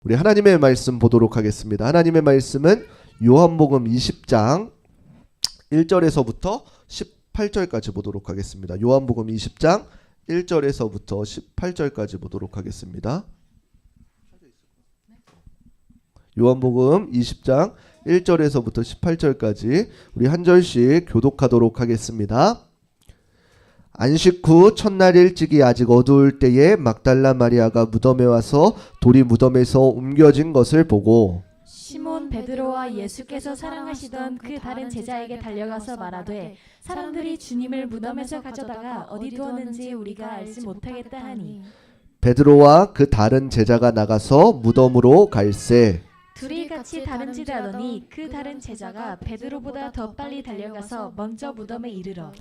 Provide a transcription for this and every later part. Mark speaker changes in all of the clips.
Speaker 1: 우리 하나님의 말씀 보도록 하겠습니다. 하나님의 말씀은 요한복음 20장 1절에서부터 18절까지 보도록 하겠습니다. 요한복음 20장 1절에서부터 18절까지 보도록 하겠습니다. 요한복음 20장 1절에서부터 18절까지 우리 한 절씩 교독하도록 하겠습니다. 안식 후 첫날 일찍이 아직 어두울 때에 막달라 마리아가 무덤에 와서 돌이 무덤에서 옮겨진 것을 보고
Speaker 2: 시몬 베드로와 예수께서 사랑하시던 그 다른 제자에게 달려가서 말하되 사람들이 주님을 무덤에서 가져다가 어디 두었는지 우리가 알지 못하겠다 하니
Speaker 1: 베드로와 그 다른 제자가 나가서 무덤으로 갈새
Speaker 2: 둘이 같이 다른 짓을 하더니 그 다른 제자가 베드로보다 더 빨리 달려가서 먼저 무덤에 이르러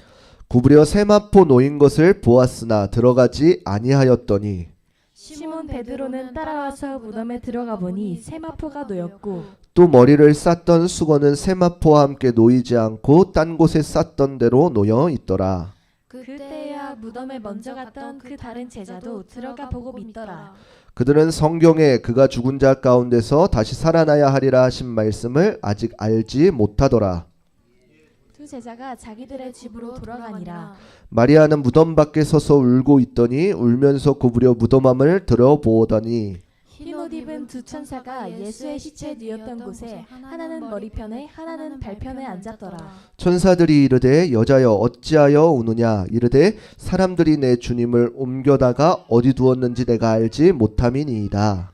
Speaker 1: 구부려 세마포 놓인 것을 보았으나 들어가지 아니하였더니
Speaker 2: 시몬 베드로는 따라와서 무덤에 들어가 보니 세마포가 놓였고
Speaker 1: 또 머리를 쌌던 수건은 세마포와 함께 놓이지 않고 딴 곳에 쌌던 대로 놓여 있더라.
Speaker 2: 그때야 무덤에 먼저 갔던 그 다른 제자도 들어가 보고 믿더라.
Speaker 1: 그들은 성경에 그가 죽은 자 가운데서 다시 살아나야 하리라 하신 말씀을 아직 알지 못하더라.
Speaker 2: 두 제자가 자기들의 집으로 돌아가니라.
Speaker 1: 마리아는 무덤 밖에 서서 울고 있더니 울면서 구부려 무덤함을 들어보더니
Speaker 2: 흰 옷 입은 두 천사가 예수의 시체 뉘었던 곳에 하나는 머리편에 하나는 발편에 앉았더라.
Speaker 1: 천사들이 이르되 여자여 어찌하여 우느냐 이르되 사람들이 내 주님을 옮겨다가 어디 두었는지 내가 알지 못함이니이다.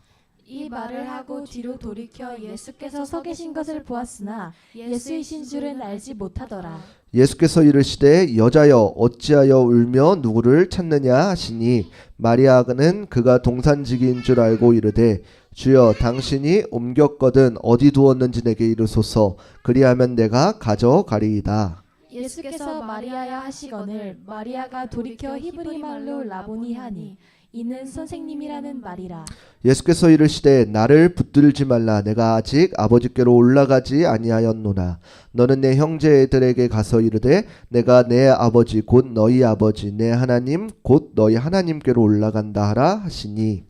Speaker 2: 이 말을 하고 뒤로 돌이켜 예수께서 서 계신 것을 보았으나 예수이신 줄은 알지 못하더라.
Speaker 1: 예수께서 이르시되 여자여 어찌하여 울며 누구를 찾느냐 하시니 마리아는 그가 동산지기인 줄 알고 이르되 주여 당신이 옮겼거든 어디 두었는지 내게 이르소서 그리하면 내가 가져가리이다.
Speaker 2: 예수께서 마리아야 하시거늘 마리아가 돌이켜 히브리 말로 라보니 하니 이는 선생님이라는 말이라.
Speaker 1: 예수께서 이르시되 나를 붙들지 말라 내가 아직 아버지께로 올라가지 아니하였노라. 너는 내 형제들에게 가서 이르되 내가 내 아버지 곧 너희 아버지 내 하나님 곧 너희 하나님께로 올라간다 하라 하시니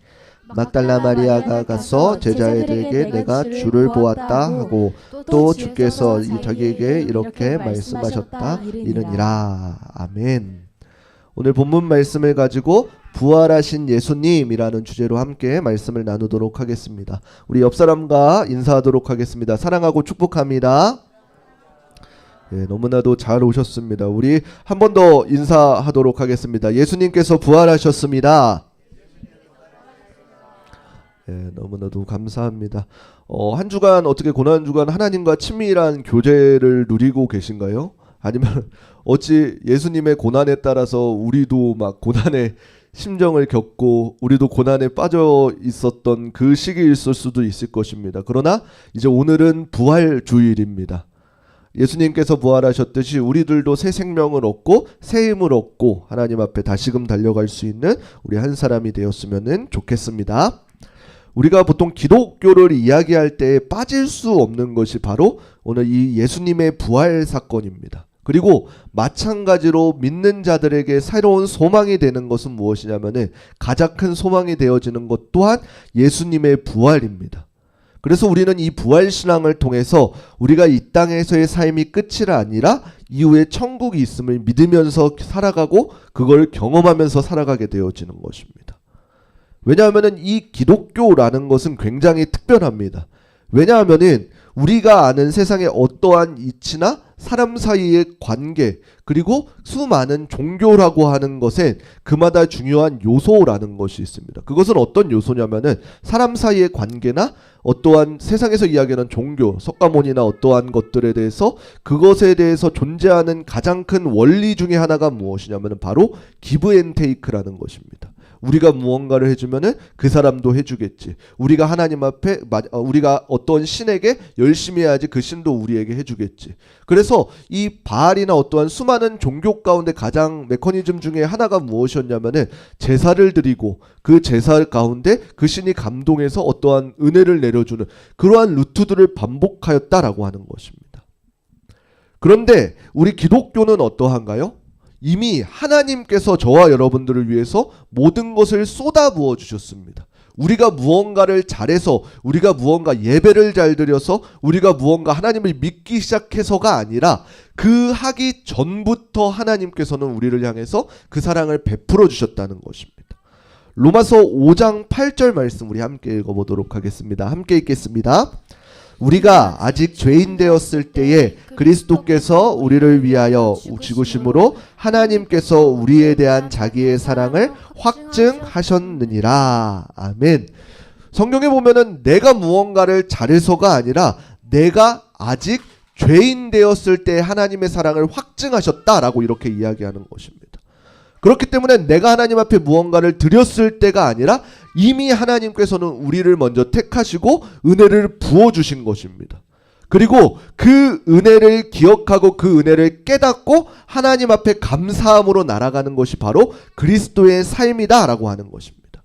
Speaker 1: 막달라 마리아가 가서 제자들에게 내가 주를 보았다 하고 또 주께서 자기에게 이렇게 말씀하셨다 이르니라. 아멘. 오늘 본문 말씀을 가지고 부활하신 예수님이라는 주제로 함께 말씀을 나누도록 하겠습니다. 우리 옆 사람과 인사하도록 하겠습니다. 사랑하고 축복합니다. 예, 너무나도 잘 오셨습니다. 우리 한 번 더 인사하도록 하겠습니다. 예수님께서 부활하셨습니다. 예, 너무나도 감사합니다. 한 주간 어떻게 고난 주간 하나님과 친밀한 교제를 누리고 계신가요? 아니면 어찌 예수님의 고난에 따라서 우리도 막 고난의 심정을 겪고 우리도 고난에 빠져 있었던 그 시기일 수도 있을 것입니다. 그러나 이제 오늘은 부활 주일입니다. 예수님께서 부활하셨듯이 우리들도 새 생명을 얻고 새 힘을 얻고 하나님 앞에 다시금 달려갈 수 있는 우리 한 사람이 되었으면 좋겠습니다. 우리가 보통 기독교를 이야기할 때 빠질 수 없는 것이 바로 오늘 이 예수님의 부활 사건입니다. 그리고 마찬가지로 믿는 자들에게 새로운 소망이 되는 것은 무엇이냐면은 가장 큰 소망이 되어지는 것 또한 예수님의 부활입니다. 그래서 우리는 이 부활 신앙을 통해서 우리가 이 땅에서의 삶이 끝이 아니라 이후에 천국이 있음을 믿으면서 살아가고 그걸 경험하면서 살아가게 되어지는 것입니다. 왜냐하면은 이 기독교라는 것은 굉장히 특별합니다. 왜냐하면은 우리가 아는 세상의 어떠한 이치나 사람 사이의 관계 그리고 수많은 종교라고 하는 것엔 그마다 중요한 요소라는 것이 있습니다. 그것은 어떤 요소냐면은 사람 사이의 관계나 어떠한 세상에서 이야기하는 종교, 석가모니나 어떠한 것들에 대해서 그것에 대해서 존재하는 가장 큰 원리 중에 하나가 무엇이냐면은 바로 기브 앤 테이크라는 것입니다. 우리가 무언가를 해주면은 그 사람도 해주겠지. 우리가 하나님 앞에 우리가 어떤 신에게 열심히 해야지 그 신도 우리에게 해주겠지. 그래서 이 바알이나 어떠한 수많은 종교 가운데 가장 메커니즘 중에 하나가 무엇이었냐면은 제사를 드리고 그 제사 가운데 그 신이 감동해서 어떠한 은혜를 내려주는 그러한 루트들을 반복하였다라고 하는 것입니다. 그런데 우리 기독교는 어떠한가요? 이미 하나님께서 저와 여러분들을 위해서 모든 것을 쏟아부어 주셨습니다. 우리가 무언가를 잘해서, 우리가 무언가 예배를 잘 드려서, 우리가 무언가 하나님을 믿기 시작해서가 아니라 그 하기 전부터 하나님께서는 우리를 향해서 그 사랑을 베풀어 주셨다는 것입니다. 로마서 5장 8절 말씀 우리 함께 읽어보도록 하겠습니다. 함께 읽겠습니다. 우리가 아직 죄인 되었을 때에 그리스도께서 우리를 위하여 죽으심으로 하나님께서 우리에 대한 자기의 사랑을 확증하셨느니라. 아멘. 성경에 보면은 내가 무언가를 잘해서가 아니라 내가 아직 죄인 되었을 때 하나님의 사랑을 확증하셨다라고 이렇게 이야기하는 것입니다. 그렇기 때문에 내가 하나님 앞에 무언가를 드렸을 때가 아니라 이미 하나님께서는 우리를 먼저 택하시고 은혜를 부어주신 것입니다. 그리고 그 은혜를 기억하고 그 은혜를 깨닫고 하나님 앞에 감사함으로 날아가는 것이 바로 그리스도의 삶이다 라고 하는 것입니다.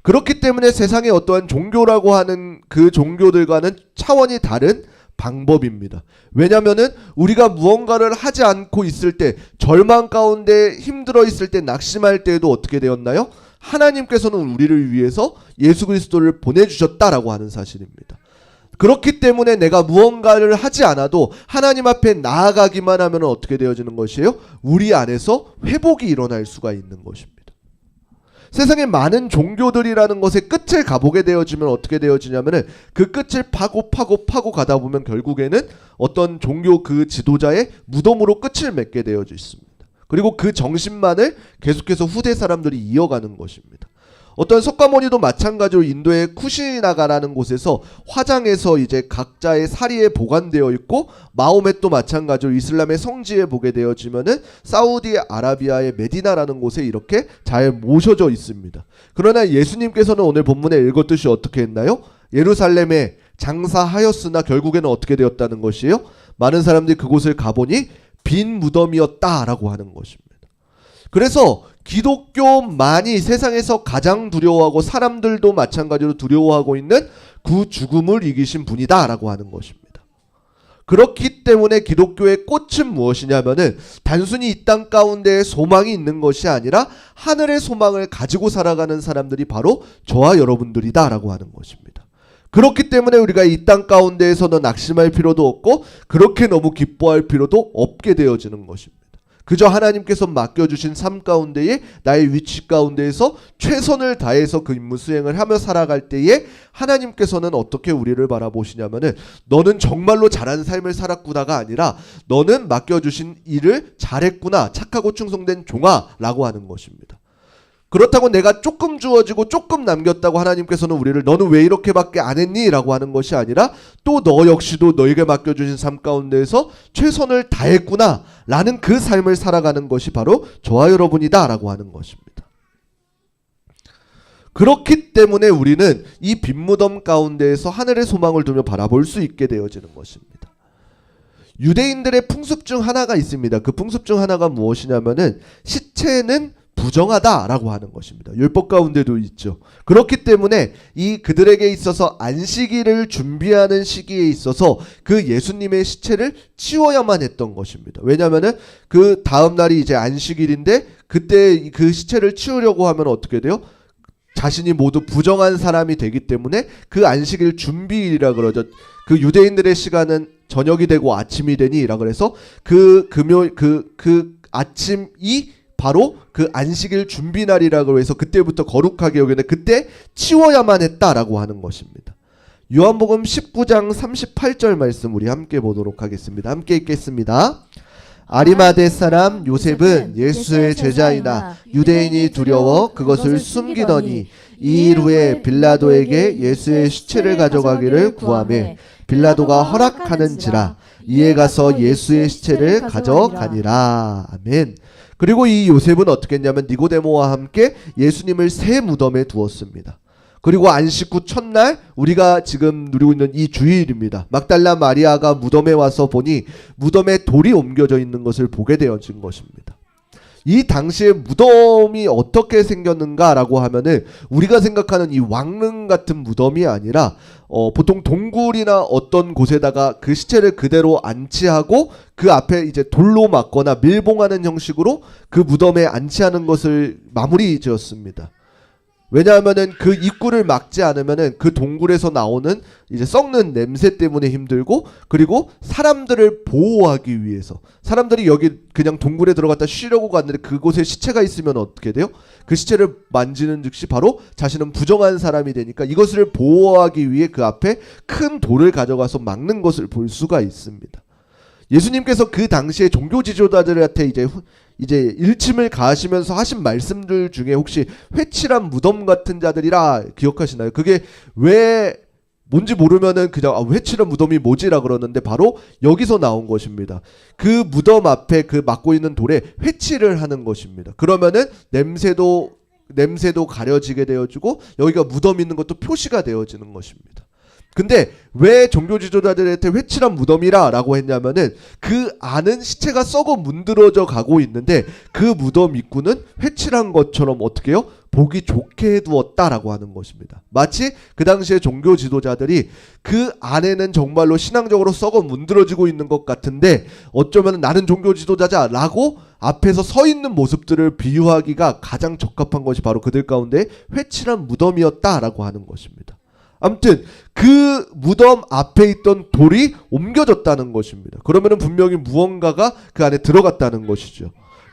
Speaker 1: 그렇기 때문에 세상의 어떠한 종교라고 하는 그 종교들과는 차원이 다른 방법입니다. 왜냐하면은 우리가 무언가를 하지 않고 있을 때, 절망 가운데 힘들어 있을 때, 낙심할 때에도 어떻게 되었나요? 하나님께서는 우리를 위해서 예수 그리스도를 보내주셨다라고 하는 사실입니다. 그렇기 때문에 내가 무언가를 하지 않아도 하나님 앞에 나아가기만 하면 어떻게 되어지는 것이에요? 우리 안에서 회복이 일어날 수가 있는 것입니다. 세상에 많은 종교들이라는 것의 끝을 가보게 되어지면 어떻게 되어지냐면은 그 끝을 파고 가다 보면 결국에는 어떤 종교 그 지도자의 무덤으로 끝을 맺게 되어져 있습니다. 그리고 그 정신만을 계속해서 후대 사람들이 이어가는 것입니다. 어떤 석가모니도 마찬가지로 인도의 쿠시나가라는 곳에서 화장에서 이제 각자의 사리에 보관되어 있고, 마호멧도 마찬가지로 이슬람의 성지에 보게 되어지면은 사우디아라비아의 메디나라는 곳에 이렇게 잘 모셔져 있습니다. 그러나 예수님께서는 오늘 본문에 읽었듯이 어떻게 했나요? 예루살렘에 장사하였으나 결국에는 어떻게 되었다는 것이에요? 많은 사람들이 그곳을 가보니 빈 무덤이었다라고 하는 것입니다. 그래서 기독교만이 세상에서 가장 두려워하고 사람들도 마찬가지로 두려워하고 있는 그 죽음을 이기신 분이다 라고 하는 것입니다. 그렇기 때문에 기독교의 꽃은 무엇이냐면은 단순히 이 땅 가운데 소망이 있는 것이 아니라 하늘의 소망을 가지고 살아가는 사람들이 바로 저와 여러분들이다 라고 하는 것입니다. 그렇기 때문에 우리가 이 땅 가운데에서는 낙심할 필요도 없고 그렇게 너무 기뻐할 필요도 없게 되어지는 것입니다. 그저 하나님께서 맡겨주신 삶 가운데에 나의 위치 가운데에서 최선을 다해서 그 임무 수행을 하며 살아갈 때에 하나님께서는 어떻게 우리를 바라보시냐면은 너는 정말로 잘한 삶을 살았구나가 아니라 너는 맡겨주신 일을 잘했구나, 착하고 충성된 종아 라고 하는 것입니다. 그렇다고 내가 조금 주어지고 조금 남겼다고 하나님께서는 우리를 너는 왜 이렇게밖에 안 했니? 라고 하는 것이 아니라 또 너 역시도 너에게 맡겨주신 삶 가운데에서 최선을 다했구나 라는 그 삶을 살아가는 것이 바로 저와 여러분이다 라고 하는 것입니다. 그렇기 때문에 우리는 이 빈무덤 가운데에서 하늘의 소망을 두며 바라볼 수 있게 되어지는 것입니다. 유대인들의 풍습 중 하나가 있습니다. 그 풍습 중 하나가 무엇이냐면은 시체는 부정하다라고 하는 것입니다. 율법 가운데도 있죠. 그렇기 때문에 이 그들에게 있어서 안식일을 준비하는 시기에 있어서 그 예수님의 시체를 치워야만 했던 것입니다. 왜냐하면은 그 다음 날이 이제 안식일인데 그때 그 시체를 치우려고 하면 어떻게 돼요? 자신이 모두 부정한 사람이 되기 때문에 그 안식일 준비일이라 그러죠. 그 유대인들의 시간은 저녁이 되고 아침이 되니라 그래서 그 아침이 바로 그 안식일 준비날이라고 해서 그때부터 거룩하게 여기는데 그때 치워야만 했다라고 하는 것입니다. 요한복음 19장 38절 말씀 우리 함께 보도록 하겠습니다. 함께 읽겠습니다. 아리마대 사람 요셉은 예수의 제자이나 유대인이 두려워 그것을 숨기더니 이 일 후에 빌라도에게 예수의 시체를 가져가기를 구하매 빌라도가 허락하는지라 이에 가서 예수의 시체를 가져가니라. 아멘. 그리고 이 요셉은 어떻게 했냐면 니고데모와 함께 예수님을 새 무덤에 두었습니다. 그리고 안식 후 첫날 우리가 지금 누리고 있는 이 주일입니다. 막달라 마리아가 무덤에 와서 보니 무덤에 돌이 옮겨져 있는 것을 보게 되어진 것입니다. 이 당시에 무덤이 어떻게 생겼는가라고 하면은 우리가 생각하는 이 왕릉 같은 무덤이 아니라 보통 동굴이나 어떤 곳에다가 그 시체를 그대로 안치하고 그 앞에 이제 돌로 막거나 밀봉하는 형식으로 그 무덤에 안치하는 것을 마무리 지었습니다. 왜냐하면은 그 입구를 막지 않으면은 그 동굴에서 나오는 이제 썩는 냄새 때문에 힘들고, 그리고 사람들을 보호하기 위해서, 사람들이 여기 그냥 동굴에 들어갔다 쉬려고 갔는데 그곳에 시체가 있으면 어떻게 돼요? 그 시체를 만지는 즉시 바로 자신은 부정한 사람이 되니까 이것을 보호하기 위해 그 앞에 큰 돌을 가져가서 막는 것을 볼 수가 있습니다. 예수님께서 그 당시에 종교 지도자들한테 이제 일침을 가하시면서 하신 말씀들 중에 혹시 회칠한 무덤 같은 자들이라 기억하시나요? 그게 왜 뭔지 모르면은 그냥 회칠한 무덤이 뭐지라 그러는데 바로 여기서 나온 것입니다. 그 무덤 앞에 그 막고 있는 돌에 회칠을 하는 것입니다. 그러면은 냄새도 가려지게 되어지고 여기가 무덤 있는 것도 표시가 되어지는 것입니다. 근데 왜 종교 지도자들한테 회칠한 무덤이라 라고 했냐면은 그 안은 시체가 썩어 문드러져 가고 있는데 그 무덤 입구는 회칠한 것처럼 어떻게 해요? 보기 좋게 해두었다라고 하는 것입니다. 마치 그 당시에 종교 지도자들이 그 안에는 정말로 신앙적으로 썩어 문드러지고 있는 것 같은데 어쩌면 나는 종교 지도자자라고 앞에서 서 있는 모습들을 비유하기가 가장 적합한 것이 바로 그들 가운데 회칠한 무덤이었다라고 하는 것입니다. 아무튼 그 무덤 앞에 있던 돌이 옮겨졌다는 것입니다. 그러면은 분명히 무언가가 그 안에 들어갔다는 것이죠.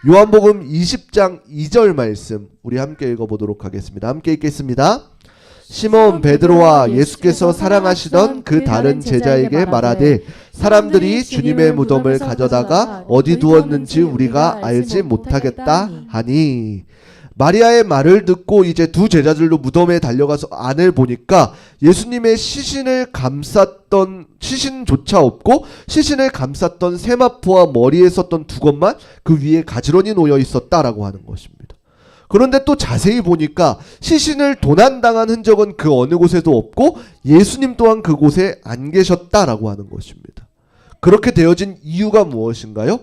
Speaker 1: 요한복음 20장 2절 말씀 우리 함께 읽어보도록 하겠습니다. 함께 읽겠습니다. 시몬 베드로와 예수께서 사랑하시던 그 다른 제자에게 말하되 사람들이 주님의 무덤을 가져다가 어디 두었는지 우리가 알지 못하겠다 하니, 마리아의 말을 듣고 이제 두 제자들도 무덤에 달려가서 안을 보니까 예수님의 시신을 감쌌던, 시신조차 없고 시신을 감쌌던 세마포와 머리에 썼던 두 것만 그 위에 가지런히 놓여 있었다라고 하는 것입니다. 그런데 또 자세히 보니까 시신을 도난당한 흔적은 그 어느 곳에도 없고 예수님 또한 그곳에 안 계셨다라고 하는 것입니다. 그렇게 되어진 이유가 무엇인가요?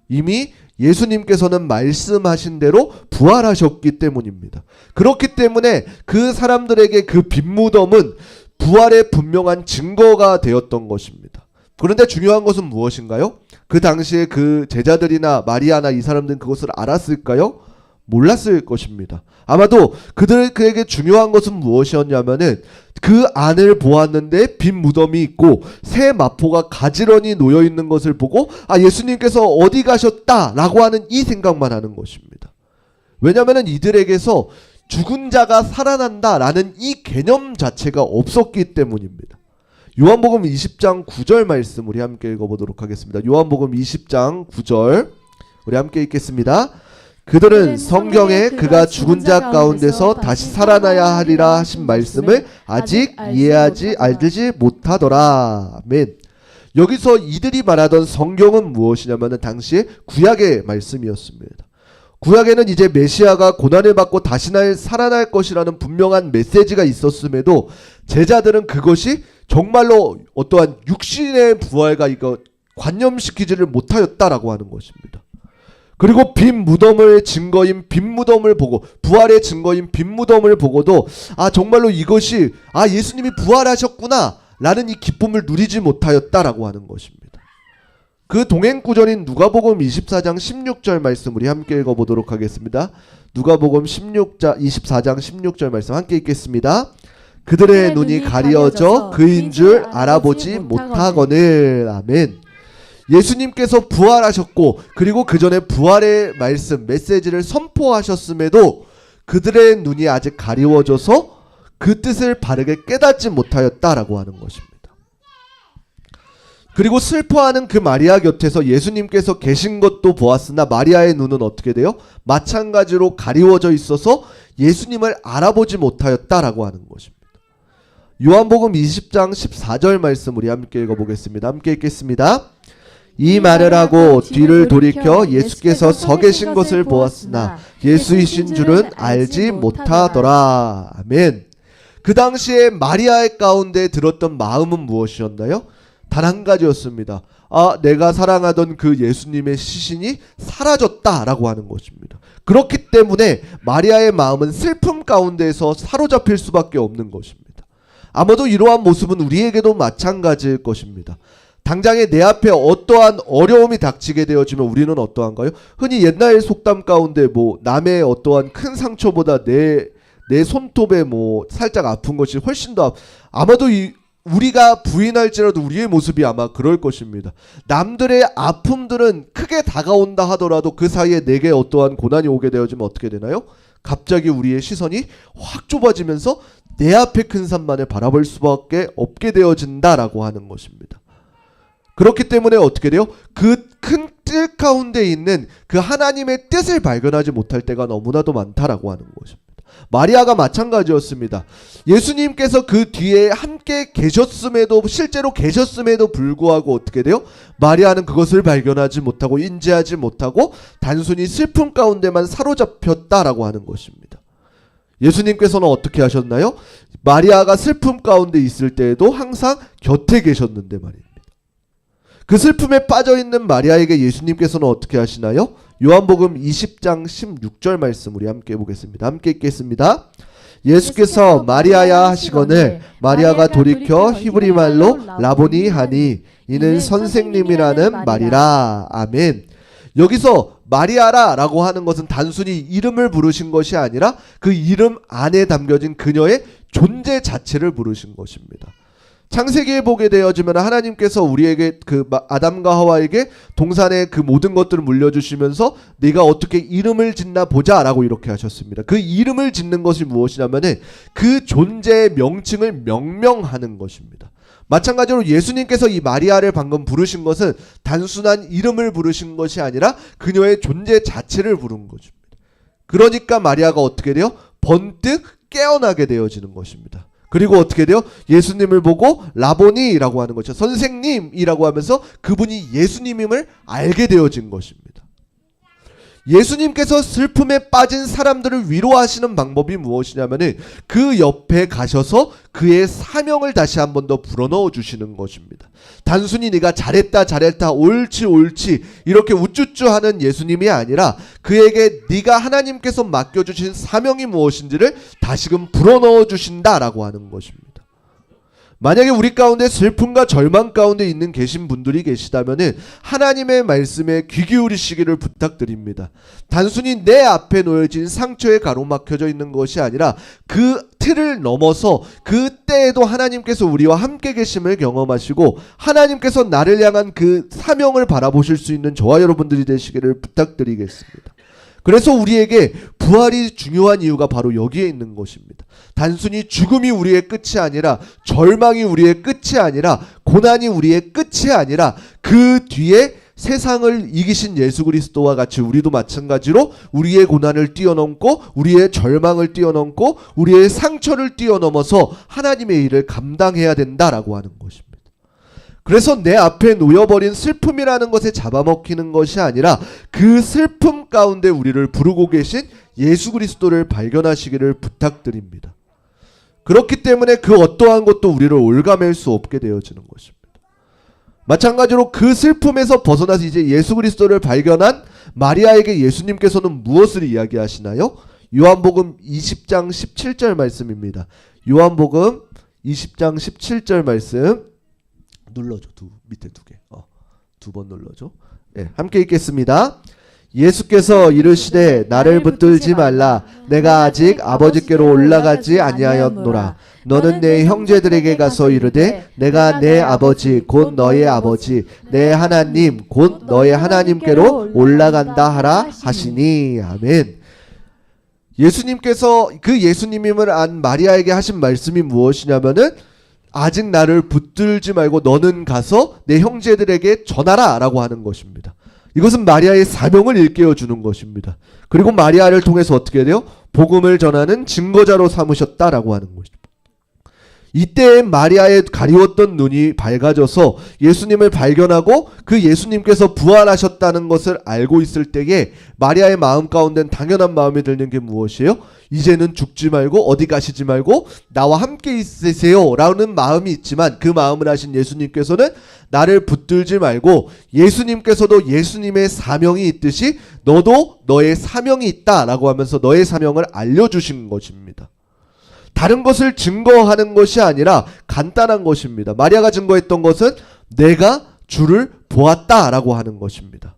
Speaker 1: 이미 예수님께서는 말씀하신 대로 부활하셨기 때문입니다. 그렇기 때문에 그 사람들에게 그 빈 무덤은 부활의 분명한 증거가 되었던 것입니다. 그런데 중요한 것은 무엇인가요? 그 당시에 그 제자들이나 마리아나 이 사람들은 그것을 알았을까요? 몰랐을 것입니다. 아마도 그에게 중요한 것은 무엇이었냐면은 그 안을 보았는데 빈 무덤이 있고 새 마포가 가지런히 놓여 있는 것을 보고 예수님께서 어디 가셨다라고 하는 이 생각만 하는 것입니다. 왜냐하면은 이들에게서 죽은 자가 살아난다라는 이 개념 자체가 없었기 때문입니다. 요한복음 20장 9절 말씀 우리 함께 읽어보도록 하겠습니다. 요한복음 20장 9절 우리 함께 읽겠습니다. 그들은 성경에 그가 죽은 자 가운데서 다시 살아나야 하리라 하신 말씀을 아직 알지 못하더라. 아멘. 여기서 이들이 말하던 성경은 무엇이냐면 당시에 구약의 말씀이었습니다. 구약에는 이제 메시아가 고난을 받고 다시 살아날 것이라는 분명한 메시지가 있었음에도 제자들은 그것이 정말로 어떠한 육신의 부활과 이거 관념시키지를 못하였다라고 하는 것입니다. 그리고 빈 무덤을 증거인 빈 무덤을 보고 부활의 증거인 빈 무덤을 보고도 정말로 이것이 예수님이 부활하셨구나 라는 이 기쁨을 누리지 못하였다라고 하는 것입니다. 그 동행구절인 누가복음 24장 16절 말씀 우리 함께 읽어보도록 하겠습니다. 누가복음 24장 16절 말씀 함께 읽겠습니다. 그들의 눈이 가려져 그인 줄 알아보지 못하거늘. 아멘. 예수님께서 부활하셨고 그리고 그 전에 부활의 말씀 메시지를 선포하셨음에도 그들의 눈이 아직 가리워져서 그 뜻을 바르게 깨닫지 못하였다라고 하는 것입니다. 그리고 슬퍼하는 그 마리아 곁에서 예수님께서 계신 것도 보았으나 마리아의 눈은 어떻게 돼요? 마찬가지로 가리워져 있어서 예수님을 알아보지 못하였다라고 하는 것입니다. 요한복음 20장 14절 말씀 우리 함께 읽어보겠습니다. 함께 읽겠습니다. 이 말을 하고 뒤를 돌이켜 예수께서 서 계신 것을 보았으나 예수이신 줄은 알지 못하더라. 아멘. 그 당시에 마리아의 가운데 들었던 마음은 무엇이었나요? 단 한 가지였습니다. 내가 사랑하던 그 예수님의 시신이 사라졌다라고 하는 것입니다. 그렇기 때문에 마리아의 마음은 슬픔 가운데에서 사로잡힐 수밖에 없는 것입니다. 아마도 이러한 모습은 우리에게도 마찬가지일 것입니다. 당장에 내 앞에 어떠한 어려움이 닥치게 되어지면 우리는 어떠한가요? 흔히 옛날 속담 가운데 남의 어떠한 큰 상처보다 내 손톱에 뭐 살짝 아픈 것이 훨씬 더 아마도 우리가 부인할지라도 우리의 모습이 아마 그럴 것입니다. 남들의 아픔들은 크게 다가온다 하더라도 그 사이에 내게 어떠한 고난이 오게 되어지면 어떻게 되나요? 갑자기 우리의 시선이 확 좁아지면서 내 앞에 큰 산만을 바라볼 수밖에 없게 되어진다라고 하는 것입니다. 그렇기 때문에 어떻게 돼요? 그 큰 뜰 가운데 있는 그 하나님의 뜻을 발견하지 못할 때가 너무나도 많다라고 하는 것입니다. 마리아가 마찬가지였습니다. 예수님께서 그 뒤에 함께 계셨음에도 실제로 계셨음에도 불구하고 어떻게 돼요? 마리아는 그것을 발견하지 못하고 인지하지 못하고 단순히 슬픔 가운데만 사로잡혔다라고 하는 것입니다. 예수님께서는 어떻게 하셨나요? 마리아가 슬픔 가운데 있을 때에도 항상 곁에 계셨는데 말입니다. 그 슬픔에 빠져있는 마리아에게 예수님께서는 어떻게 하시나요? 요한복음 20장 16절 말씀 우리 함께 보겠습니다. 함께 읽겠습니다. 예수께서 마리아야 하시거늘 마리아가 돌이켜 히브리 말로 라보니 하니 이는 선생님이라는 말이라. 아멘. 여기서 마리아라 라고 하는 것은 단순히 이름을 부르신 것이 아니라 그 이름 안에 담겨진 그녀의 존재 자체를 부르신 것입니다. 창세기에 보게 되어지면 하나님께서 우리에게 그 아담과 하와에게 동산의 그 모든 것들을 물려주시면서 네가 어떻게 이름을 짓나 보자 라고 이렇게 하셨습니다. 그 이름을 짓는 것이 무엇이냐면은 그 존재의 명칭을 명명하는 것입니다. 마찬가지로 예수님께서 이 마리아를 방금 부르신 것은 단순한 이름을 부르신 것이 아니라 그녀의 존재 자체를 부른 것입니다. 그러니까 마리아가 어떻게 돼요? 번뜩 깨어나게 되어지는 것입니다. 그리고 어떻게 돼요? 예수님을 보고 라보니라고 하는 것이죠. 선생님이라고 하면서 그분이 예수님임을 알게 되어진 것입니다. 예수님께서 슬픔에 빠진 사람들을 위로하시는 방법이 무엇이냐면은 그 옆에 가셔서 그의 사명을 다시 한 번 더 불어넣어 주시는 것입니다. 단순히 네가 잘했다 옳지 이렇게 우쭈쭈 하는 예수님이 아니라 그에게 네가 하나님께서 맡겨주신 사명이 무엇인지를 다시금 불어넣어 주신다라고 하는 것입니다. 만약에 우리 가운데 슬픔과 절망 가운데 있는 계신 분들이 계시다면은 하나님의 말씀에 귀 기울이시기를 부탁드립니다. 단순히 내 앞에 놓여진 상처에 가로막혀져 있는 것이 아니라 그 틀을 넘어서 그때에도 하나님께서 우리와 함께 계심을 경험하시고 하나님께서 나를 향한 그 사명을 바라보실 수 있는 저와 여러분들이 되시기를 부탁드리겠습니다. 그래서 우리에게 부활이 중요한 이유가 바로 여기에 있는 것입니다. 단순히 죽음이 우리의 끝이 아니라 절망이 우리의 끝이 아니라 고난이 우리의 끝이 아니라 그 뒤에 세상을 이기신 예수 그리스도와 같이 우리도 마찬가지로 우리의 고난을 뛰어넘고 우리의 절망을 뛰어넘고 우리의 상처를 뛰어넘어서 하나님의 일을 감당해야 된다라고 하는 것입니다. 그래서 내 앞에 놓여버린 슬픔이라는 것에 잡아먹히는 것이 아니라 그 슬픔 가운데 우리를 부르고 계신 예수 그리스도를 발견하시기를 부탁드립니다. 그렇기 때문에 그 어떠한 것도 우리를 올가맬 수 없게 되어지는 것입니다. 마찬가지로 그 슬픔에서 벗어나서 이제 예수 그리스도를 발견한 마리아에게 예수님께서는 무엇을 이야기하시나요? 요한복음 20장 17절 말씀입니다. 요한복음 20장 17절 말씀 눌러줘. 밑에 두 개. 두 번 눌러줘. 네, 함께 읽겠습니다. 예수께서 이르시되 나를 붙들지 말라. 내가 아직 아버지께로 올라가지 아니하였노라. 너는 내 형제들에게 가서 이르되 내가 내 아버지 곧 너의 아버지 내 하나님 곧 너의 하나님께로 올라간다 하라 하시니. 아멘. 예수님께서 그 예수님임을 안 마리아에게 하신 말씀이 무엇이냐면은 아직 나를 붙들지 말고 너는 가서 내 형제들에게 전하라 라고 하는 것입니다. 이것은 마리아의 사명을 일깨워 주는 것입니다. 그리고 마리아를 통해서 어떻게 돼요? 복음을 전하는 증거자로 삼으셨다라고 하는 것입니다. 이때 마리아의 가리웠던 눈이 밝아져서 예수님을 발견하고 그 예수님께서 부활하셨다는 것을 알고 있을 때에 마리아의 마음 가운데는 당연한 마음이 드는 게 무엇이에요? 이제는 죽지 말고 어디 가시지 말고 나와 함께 있으세요 라는 마음이 있지만 그 마음을 하신 예수님께서는 나를 붙들지 말고 예수님께서도 예수님의 사명이 있듯이 너도 너의 사명이 있다 라고 하면서 너의 사명을 알려주신 것입니다. 다른 것을 증거하는 것이 아니라 간단한 것입니다. 마리아가 증거했던 것은 내가 주를 보았다라고 하는 것입니다.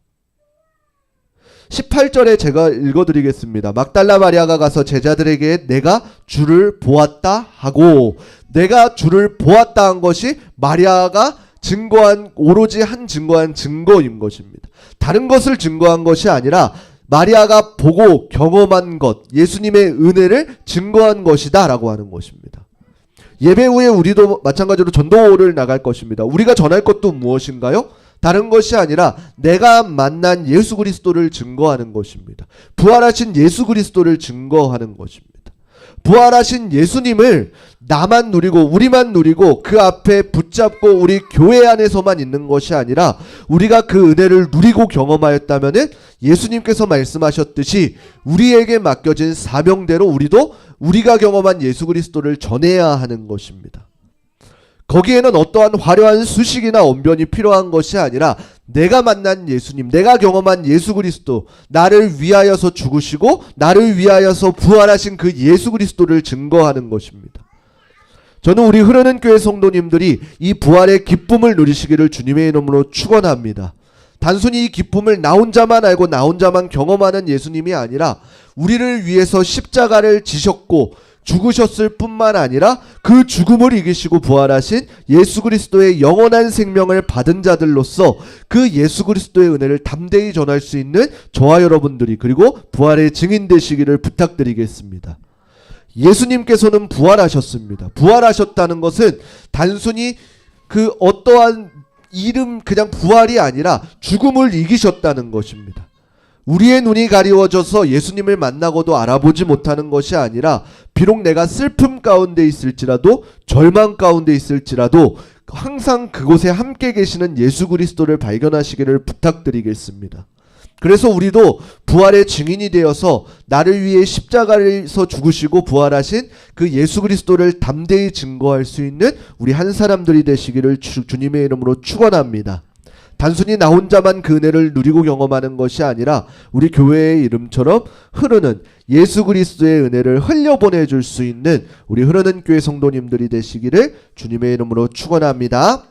Speaker 1: 18절에 제가 읽어드리겠습니다. 막달라 마리아가 가서 제자들에게 내가 주를 보았다 하고, 내가 주를 보았다 한 것이 마리아가 증거한, 오로지 증거한 증거인 것입니다. 다른 것을 증거한 것이 아니라 마리아가 보고 경험한 것, 예수님의 은혜를 증거한 것이다 라고 하는 것입니다. 예배 후에 우리도 마찬가지로 전도를 나갈 것입니다. 우리가 전할 것도 무엇인가요? 다른 것이 아니라 내가 만난 예수 그리스도를 증거하는 것입니다. 부활하신 예수 그리스도를 증거하는 것입니다. 부활하신 예수님을 나만 누리고 우리만 누리고 그 앞에 붙잡고 우리 교회 안에서만 있는 것이 아니라 우리가 그 은혜를 누리고 경험하였다면은 예수님께서 말씀하셨듯이 우리에게 맡겨진 사명대로 우리도 우리가 경험한 예수 그리스도를 전해야 하는 것입니다. 거기에는 어떠한 화려한 수식이나 언변이 필요한 것이 아니라 내가 만난 예수님, 내가 경험한 예수 그리스도, 나를 위하여서 죽으시고 나를 위하여서 부활하신 그 예수 그리스도를 증거하는 것입니다. 저는 우리 흐르는 교회 성도님들이 이 부활의 기쁨을 누리시기를 주님의 이름으로 축원합니다. 단순히 이 기쁨을 나 혼자만 알고 나 혼자만 경험하는 예수님이 아니라 우리를 위해서 십자가를 지셨고 죽으셨을 뿐만 아니라 그 죽음을 이기시고 부활하신 예수 그리스도의 영원한 생명을 받은 자들로서 그 예수 그리스도의 은혜를 담대히 전할 수 있는 저와 여러분들이, 그리고 부활의 증인 되시기를 부탁드리겠습니다. 예수님께서는 부활하셨습니다. 부활하셨다는 것은 단순히 그 어떠한 그냥 부활이 아니라 죽음을 이기셨다는 것입니다. 우리의 눈이 가리워져서 예수님을 만나고도 알아보지 못하는 것이 아니라 비록 내가 슬픔 가운데 있을지라도 절망 가운데 있을지라도 항상 그곳에 함께 계시는 예수 그리스도를 발견하시기를 부탁드리겠습니다. 그래서 우리도 부활의 증인이 되어서 나를 위해 십자가에서 죽으시고 부활하신 그 예수 그리스도를 담대히 증거할 수 있는 우리 한 사람들이 되시기를 주님의 이름으로 축원합니다. 단순히 나 혼자만 그 은혜를 누리고 경험하는 것이 아니라 우리 교회의 이름처럼 흐르는 예수 그리스도의 은혜를 흘려보내줄 수 있는 우리 흐르는 교회 성도님들이 되시기를 주님의 이름으로 축원합니다.